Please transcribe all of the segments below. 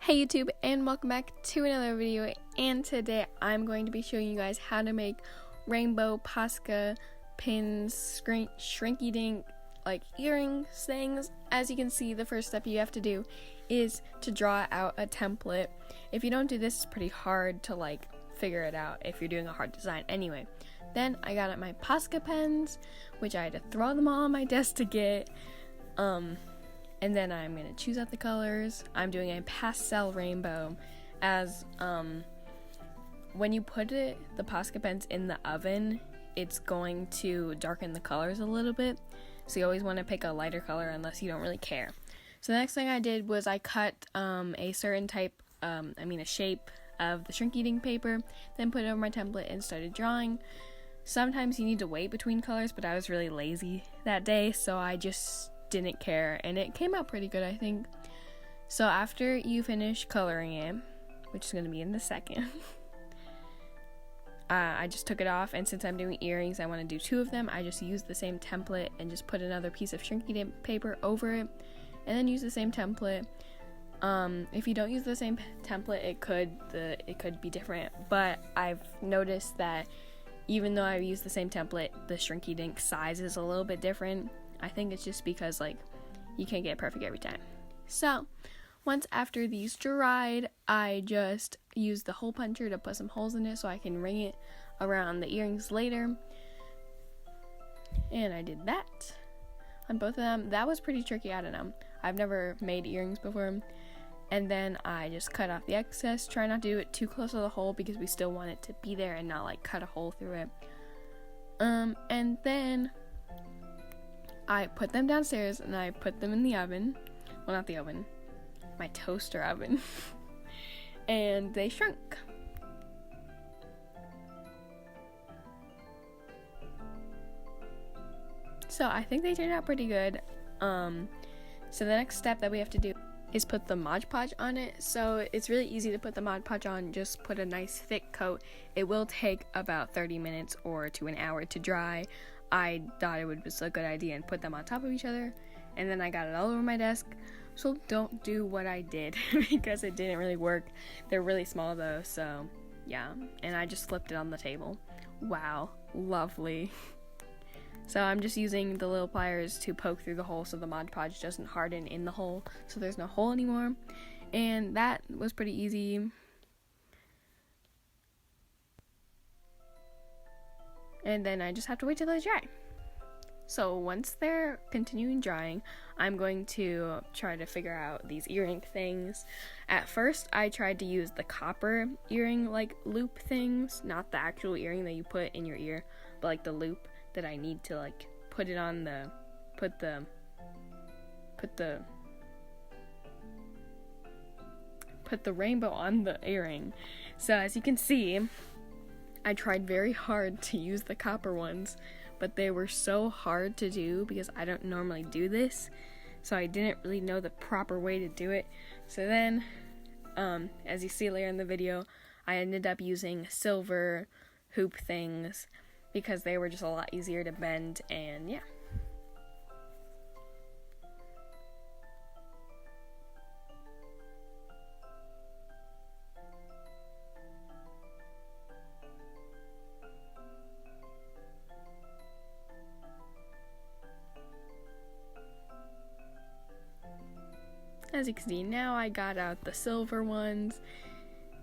Hey YouTube, and welcome back to another video, and today I'm going to be showing you guys how to make rainbow pasca pins, shrinky dink like earrings things. As you can see, the first step you have to do is to draw out a template. If you don't do this, it's pretty hard to figure it out if you're doing a hard design. Anyway, then I got out my pasca pens, which I had to throw them all on my desk to get. And then I'm going to choose out the colors. I'm doing a pastel rainbow, as when you put the pasca pens in the oven, it's going to darken the colors a little bit. So you always want to pick a lighter color unless you don't really care. So the next thing I did was I cut a certain type, a shape of the shrinky dink paper, then put it over my template and started drawing. Sometimes you need to wait between colors, but I was really lazy that day, so I just didn't care, and it came out pretty good, I think. So after you finish coloring it, which is going to be in a second, I just took it off, and since I'm doing earrings, I want to do 2 of them. I just used the same template and just put another piece of shrinky dink paper over it, and then use the same template. If you don't use the same template, it could be different, but I've noticed that even though I've used the same template, the shrinky dink size is a little bit different. I think it's just because you can't get it perfect every time. So once after these dried, I just used the hole puncher to put some holes in it so I can ring it around the earrings later. And I did that on both of them. That was pretty tricky, I don't know. I've never made earrings before. And then I just cut off the excess. Try not to do it too close to the hole because we still want it to be there and not cut a hole through it. And then I put them downstairs and I put them in the oven. Well, not the oven, my toaster oven. And they shrunk. So I think they turned out pretty good. So the next step that we have to do is put the Mod Podge on it. So it's really easy to put the Mod Podge on. Just put a nice thick coat. It will take about 30 minutes or to an hour to dry. I thought it was a good idea and put them on top of each other, and then I got it all over my desk. So don't do what I did because it didn't really work. They're really small though, so yeah. And I just flipped it on the table. Wow, lovely. So I'm just using the little pliers to poke through the hole so the Mod Podge doesn't harden in the hole, so there's no hole anymore. And that was pretty easy. And then I just have to wait till they dry. So once they're continuing drying, I'm going to try to figure out these earring things. At first, I tried to use the copper earring loop things, not the actual earring that you put in your ear, but the loop that I need to put it on put the rainbow on the earring. So as you can see, I tried very hard to use the copper ones, but they were so hard to do because I don't normally do this, so I didn't really know the proper way to do it. So then, as you see later in the video, I ended up using silver hoop things because they were just a lot easier to bend, and yeah. As you can see, now I got out the silver ones,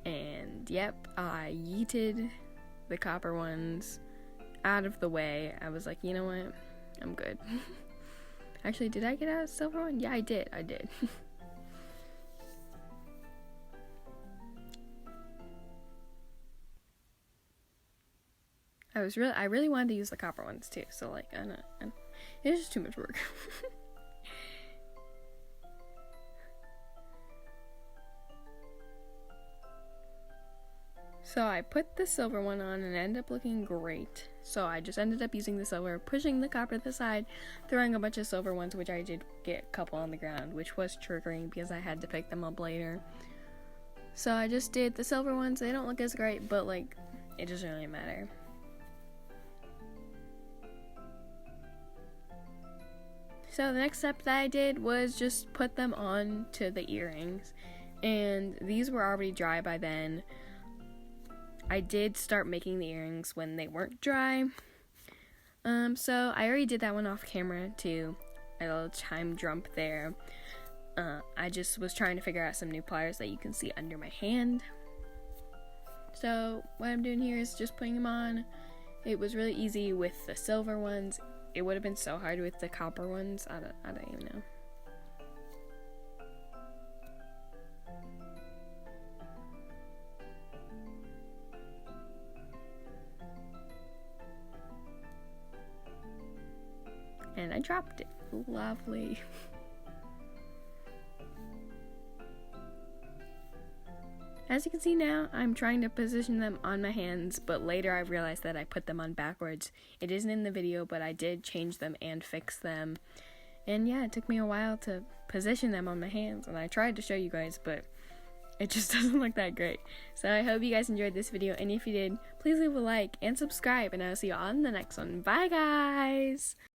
and yep, I yeeted the copper ones out of the way. I was like, you know what, I'm good. Actually, did I get out a silver one? Yeah, I did. I really wanted to use the copper ones too, so I know, it's just too much work. So I put the silver one on and it ended up looking great. So I just ended up using the silver, pushing the copper to the side, throwing a bunch of silver ones, which I did get a couple on the ground, which was triggering because I had to pick them up later. So I just did the silver ones. They don't look as great, but it doesn't really matter. So the next step that I did was just put them on to the earrings. and these were already dry by then. I did start making the earrings when they weren't dry. So I already did that one off camera too. A little time jump there. I just was trying to figure out some new pliers that you can see under my hand. So what I'm doing here is just putting them on. It was really easy with the silver ones. It would have been so hard with the copper ones. I don't even know. And I dropped it. Lovely. As you can see now, I'm trying to position them on my hands, but later I realized that I put them on backwards. It isn't in the video, but I did change them and fix them. And yeah, it took me a while to position them on my hands, and I tried to show you guys, but it just doesn't look that great. So I hope you guys enjoyed this video, and if you did, please leave a like and subscribe, and I'll see you on the next one. Bye guys!